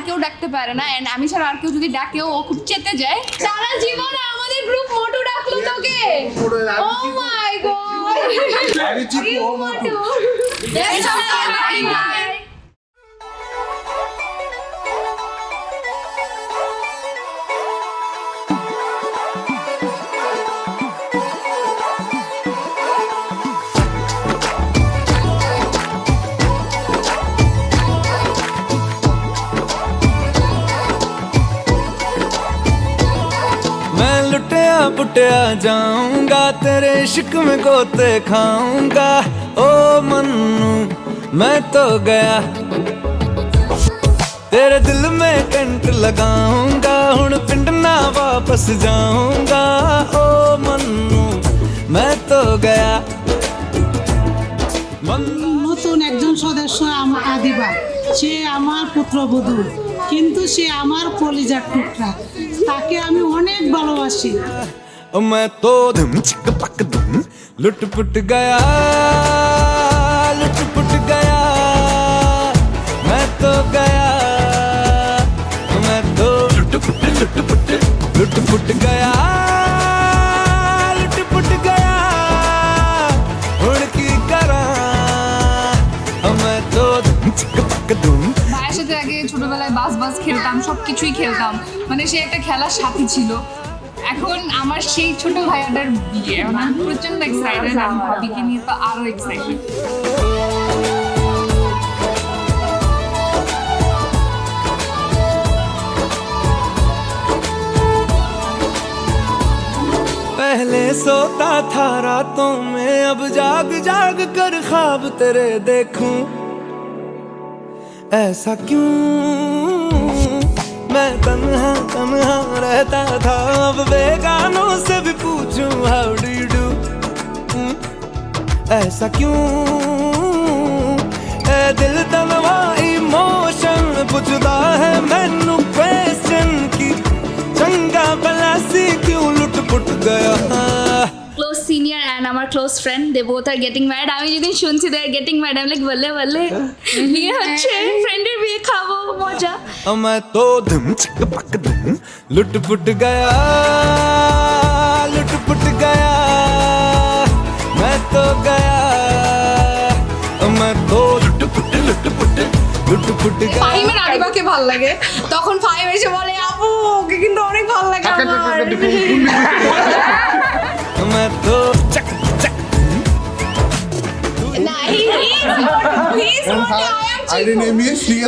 কেউ ডাকতে পারে না, এন্ড আমি ছাড়া আর কেউ যদি ডাকেও ও খুব চেতে যায়। সারা জীবনে আমাদের গ্রুপ মোটু ডাকলো তোকে। ও মাই গড, আমি চিকু ও মোটু। मैं लुटिया पुटिया जाऊंगा तेरे इश्क में गोते खाऊंगा ओ मन्नू मैं तो गया तेरे दिल में कंट लगाऊंगा हुण पिंड ना वापस जाऊंगा ओ मन्नू मैं तो गया নতুন একজন সদস্য আদিবা, সে আমার পুত্রবধূ, কিন্তু সে আমার কলিজার টুকরা, তাকে আমি অনেক ভালোবাসি। मैं तो धम चिक पक धम लुट पुट गया मैं तो गया मैं तो लुट पुट गया हुण की करा मैं तो धम चिक पक धम। ভাইয়ের সাথে আগে ছোটবেলায় বাস খেলতাম, সবকিছুই খেলতাম, মানে সে একটা খেলার সাথী ছিল। এখন আমার সেই ছোট ভাইয়াটার বিয়ে, আমি প্রচন্ড এক্সাইটেড, আমি ভাবিকে নিয়ে তো আরো এক্সাইটেড। पहले सोता था रातों में अब जाग जाग कर ख्वाब तेरे देखूं ऐसा क्यों मैं तन्हा तन्हा रहता था अब बेगानों से भी पूछूं हाउ डू यू डू ऐसा क्यों ए दिल तनवा इमोशन पुछदा है मैनू क्वेश्चन की चंगा भला सी क्यों लुट पुट गया। ক্লোজ সিনিয়র এন্ড আমার close friend, they both are getting married. আমি যেদিন শুনছি দে আর গেটিং ম্যারিড, আমি লাইক বললে বললে বিয়ে হচ্ছে, ফ্রেন্ডের বিয়ে খাবো, মজা। मैं तो धम चिक पक धम लुट पुट गया मैं तो गया मैं तो लुट पुट गया। ফাহিমের আরিবাকে ভালো লাগে, তখন ফাহিম এসে বলে আপু ওকে কিন্তু অনেক ভালো লাগে আমার। मैं तो चक चक না he's I didn't miss you.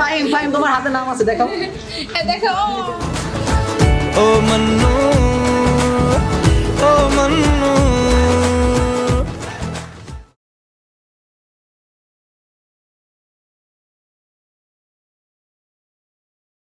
Faim তোমার হাতে নাম আছে দেখাও। দেখো ओ मन्नू